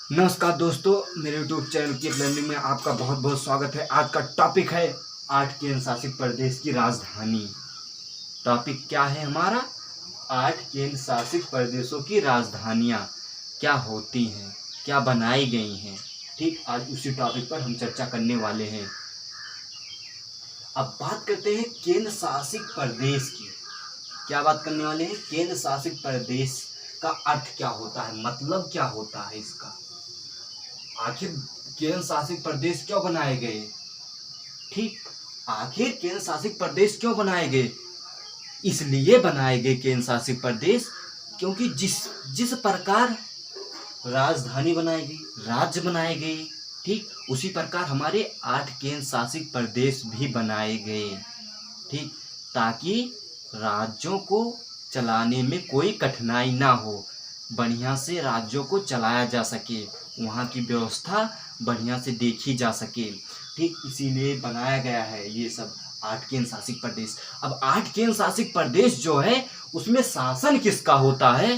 नमस्कार दोस्तों, मेरे YouTube चैनल की लर्निंग में आपका बहुत बहुत स्वागत है। आज का टॉपिक है 8 केंद्र शासित प्रदेश की राजधानी। टॉपिक क्या है हमारा? 8 केंद्र शासित प्रदेशों की राजधानियाँ क्या होती हैं, क्या बनाई गई हैं। ठीक, आज उसी टॉपिक पर हम चर्चा करने वाले हैं। अब बात करते हैं केंद्र शासित प्रदेश की। क्या बात करने वाले हैं? केंद्र शासित प्रदेश का अर्थ क्या होता है, मतलब क्या होता है इसका। आखिर केंद्र शासित प्रदेश क्यों बनाए गए? ठीक, आखिर केंद्र शासित प्रदेश क्यों बनाए गए? इसलिए बनाए गए केंद्र शासित प्रदेश क्योंकि जिस प्रकार राजधानी बनाई गई, राज्य बनाए गए, ठीक उसी प्रकार हमारे 8 केंद्र शासित प्रदेश भी बनाए गए। ठीक, ताकि राज्यों को चलाने में कोई कठिनाई ना हो, बढ़िया से राज्यों को चलाया जा सके, वहाँ की व्यवस्था बढ़िया से देखी जा सके। ठीक, इसीलिए बनाया गया है ये सब 8 केंद्र शासित प्रदेश। अब 8 केंद्र शासित प्रदेश जो है उसमें शासन किसका होता है,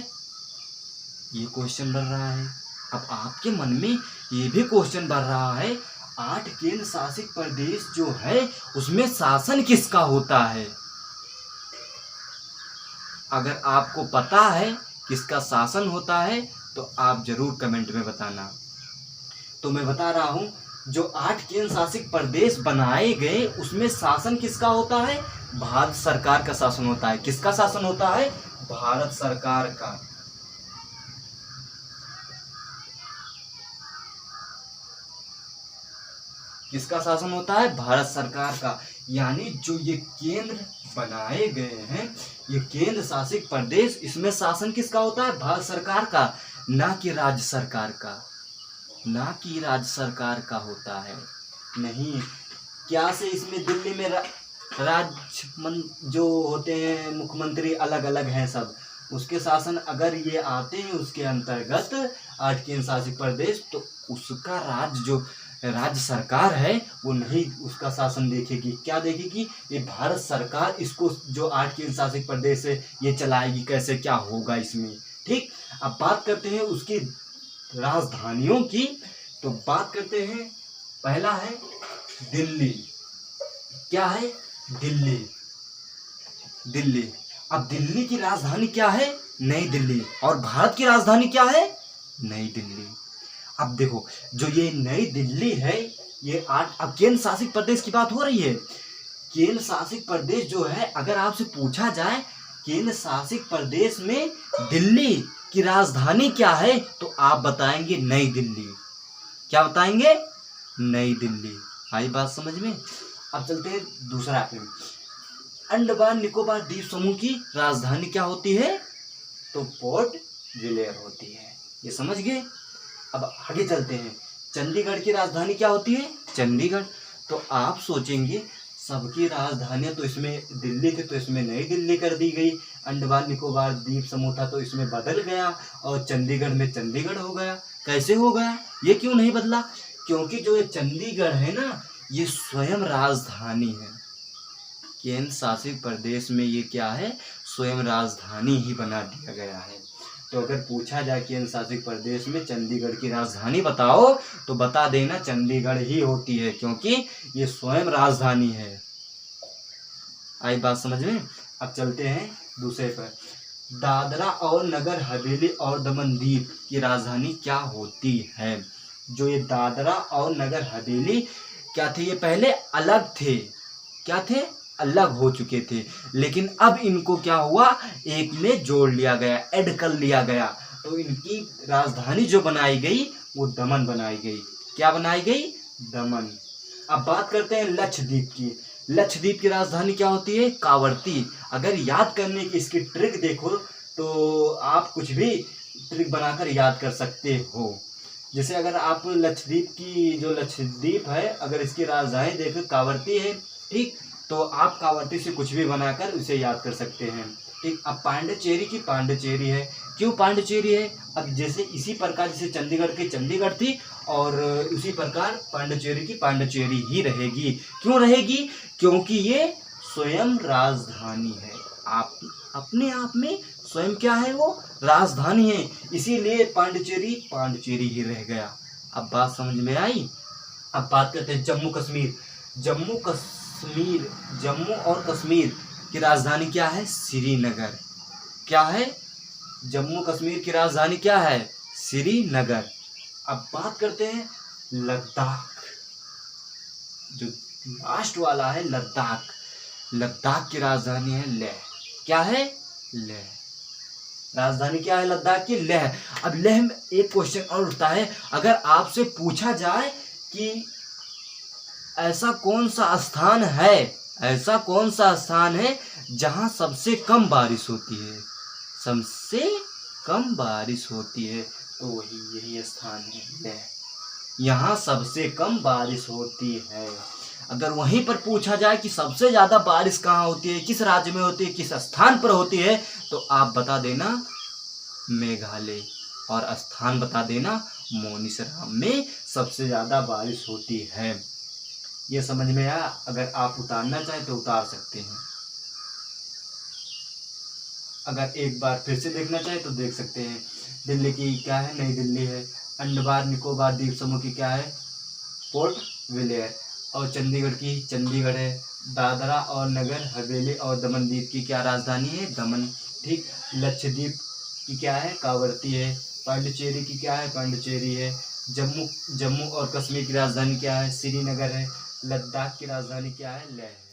ये क्वेश्चन बढ़ रहा है। अब आपके मन में ये भी क्वेश्चन बढ़ रहा है, 8 केंद्र शासित प्रदेश जो है उसमें शासन किसका होता है। अगर आपको पता है किसका शासन होता है तो आप जरूर कमेंट में बताना। तो मैं बता रहा हूं, जो 8 केंद्र शासित प्रदेश बनाए गए उसमें शासन किसका होता है? भारत सरकार का शासन होता है। किसका शासन होता है? भारत सरकार का। किसका शासन होता है? भारत सरकार का। यानी जो ये केंद्र बनाए गए हैं, ये केंद्र शासित प्रदेश, इसमें शासन किसका होता है? भारत सरकार का, ना कि राज्य सरकार का, ना कि राज्य सरकार का होता है। नहीं, क्या से इसमें दिल्ली में जो होते हैं मुख्यमंत्री अलग अलग हैं सब, उसके शासन अगर ये आते हैं उसके अंतर्गत 8 केंद्र शासित प्रदेश, तो उसका राज्य सरकार है वो नहीं उसका शासन देखेगी। क्या देखेगी? ये भारत सरकार इसको जो 8 केंद्र शासित प्रदेश है ये चलाएगी, कैसे क्या होगा इसमें। ठीक, अब बात करते हैं उसकी राजधानियों की। तो बात करते हैं, पहला है दिल्ली। क्या है? दिल्ली। दिल्ली। अब दिल्ली की राजधानी क्या है? नई दिल्ली। और भारत की राजधानी क्या है? नई दिल्ली। अब देखो, जो ये नई दिल्ली है, ये 8, अब केंद्र शासित प्रदेश की बात हो रही है। केंद्र शासित प्रदेश जो है, अगर आपसे पूछा जाए केंद्र शासित प्रदेश में दिल्ली की राजधानी क्या है, तो आप बताएंगे नई दिल्ली। क्या बताएंगे? नई दिल्ली। आई बात समझ में? अब चलते हैं दूसरा पे। अंडमान निकोबार द्वीप समूह की राजधानी क्या होती है? तो पोर्ट ब्लेयर होती है। ये समझ गए? अब आगे चलते हैं। चंडीगढ़ की राजधानी क्या होती है? चंडीगढ़। तो आप सोचेंगे सबकी राजधानियां तो इसमें दिल्ली थी तो इसमें नई दिल्ली कर दी गई, अंडमान निकोबार द्वीप समूह था तो इसमें बदल गया, और चंडीगढ़ में चंडीगढ़ हो गया। कैसे हो गया? ये क्यों नहीं बदला? क्योंकि जो ये चंडीगढ़ है ना, ये स्वयं राजधानी है। केंद्र शासित प्रदेश में ये क्या है? स्वयं राजधानी ही बना दिया गया है। तो अगर पूछा जाए केंद्र शासित प्रदेश में चंडीगढ़ की राजधानी बताओ, तो बता देना चंडीगढ़ ही होती है, क्योंकि ये स्वयं राजधानी है। आई बात समझ में? अब चलते हैं दूसरे पर। दादरा और नगर हवेली और दमन दीव की राजधानी क्या होती है? जो ये दादरा और नगर हवेली क्या थे? ये पहले अलग थे। क्या थे? अलग हो चुके थे, लेकिन अब इनको क्या हुआ? एक में जोड़ लिया गया, ऐड कर लिया गया। तो इनकी राजधानी जो बनाई गई वो दमन बनाई गई। क्या बनाई गई? दमन। अब बात करते हैं लक्षद्वीप की। लक्षद्वीप की राजधानी क्या होती है? कावरती। अगर याद करने की इसकी ट्रिक देखो तो आप कुछ भी ट्रिक बनाकर याद कर सकते हो। जैसे अगर आप लक्षद्वीप की, जो लक्षद्वीप है, अगर इसकी राजधानी देखो कावरती है, ठीक, तो आप कावरती से कुछ भी बनाकर उसे याद कर सकते हैं। ठीक, अब पांडिचेरी की पांडिचेरी है। क्यों पांडिचेरी है? अब जैसे इसी प्रकार जैसे चंडीगढ़ की चंडीगढ़ थी, और उसी प्रकार पांडिचेरी की पांडिचेरी ही रहेगी। क्यों रहेगी? क्योंकि ये स्वयं राजधानी है, आप अपने आप में स्वयं क्या है, वो राजधानी है, इसीलिए पांडिचेरी पांडिचेरी ही रह गया। अब बात समझ में आई। अब बात करते हैं जम्मू कश्मीर। जम्मू और कश्मीर की राजधानी क्या है, श्रीनगर। क्या है, जम्मू कश्मीर की राजधानी क्या है, श्रीनगर। अब बात करते हैं लद्दाख, जो लास्ट वाला है लद्दाख। लद्दाख की राजधानी है लेह। क्या है, लेह। राजधानी क्या है लद्दाख की, लेह। अब लेह में एक क्वेश्चन और उठता है, अगर आपसे पूछा जाए कि ऐसा कौन सा स्थान है जहां सबसे कम बारिश होती है, सबसे कम बारिश होती है, तो वही यही स्थान है लेह। यहाँ सबसे कम बारिश होती है। अगर वहीं पर पूछा जाए कि सबसे ज्यादा बारिश कहाँ होती है, किस राज्य में होती है, किस स्थान पर होती है, तो आप बता देना मेघालय, और स्थान बता देना मोनिसराम में सबसे ज्यादा बारिश होती है। ये समझ में आया। अगर आप उतारना चाहें तो उतार सकते हैं, अगर एक बार फिर से देखना चाहें तो देख सकते हैं। दिल्ली की क्या है, नई दिल्ली है। अंडमान निकोबार द्वीप समूह की क्या है, पोर्ट विलियर। और चंडीगढ़ की चंडीगढ़ है। दादरा और नगर हवेली और दमन द्वीप की क्या राजधानी है, दमन। ठीक। लक्षद्वीप की क्या है, कावरती है। पांडिचेरी की क्या है, पांडिचेरी है। जम्मू और कश्मीर की राजधानी क्या है, श्रीनगर है। लद्दाख की राजधानी क्या है, लेह है।